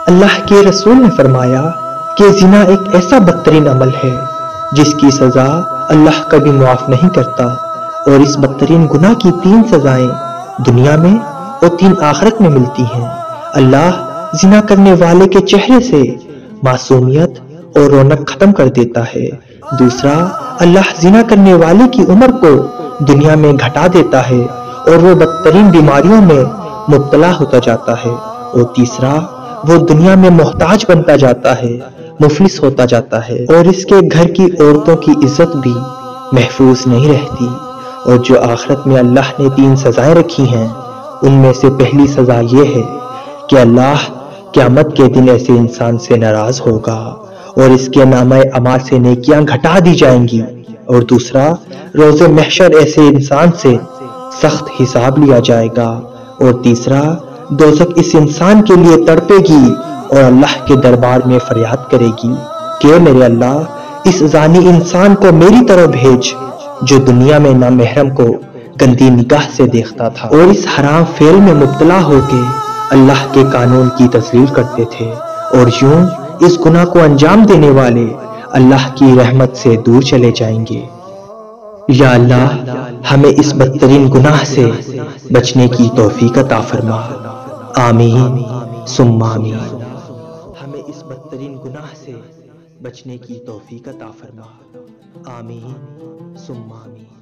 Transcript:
اللہ کے رسول نے فرمایا کہ زنا ایک ایسا بدترین عمل ہے جس کی سزا اللہ کبھی معاف نہیں کرتا، اور اس بدترین گناہ کی 3 سزائیں دنیا میں اور 3 آخرت میں ملتی ہیں۔ اللہ زنا کرنے والے کے چہرے سے معصومیت اور رونق ختم کر دیتا ہے۔ دوسرا، اللہ زنا کرنے والے کی عمر کو دنیا میں گھٹا دیتا ہے اور وہ بدترین بیماریوں میں مبتلا ہوتا جاتا ہے۔ اور تیسرا، وہ دنیا میں محتاج بنتا جاتا ہے، مفلس ہوتا جاتا ہے، اور اس کے گھر کی عورتوں کی عزت بھی محفوظ نہیں رہتی۔ اور جو آخرت میں اللہ نے 3 سزائیں رکھی ہیں، ان میں سے پہلی سزا یہ ہے کہ اللہ قیامت کے دن ایسے انسان سے ناراض ہوگا اور اس کے نامہ اعمال سے نیکیاں گھٹا دی جائیں گی۔ اور دوسرا، روز محشر ایسے انسان سے سخت حساب لیا جائے گا۔ اور تیسرا، دوزخ اس انسان کے لیے تڑپے گی اور اللہ کے دربار میں فریاد کرے گی کہ میرے اللہ، اس زانی انسان کو میری طرف بھیج جو دنیا میں نامحرم کو گندی نگاہ سے دیکھتا تھا اور اس حرام فعل میں مبتلا ہو کے اللہ کے قانون کی تذلیل کرتے تھے، اور یوں اس گناہ کو انجام دینے والے اللہ کی رحمت سے دور چلے جائیں گے۔ یا اللہ، ہمیں اس بدترین گناہ سے بچنے کی توفیق عطا فرما۔ آمین ثم آمین۔ ہمیں اس بدترین گناہ سے بچنے کی توفیق عطا فرما۔ آمین ثم آمین۔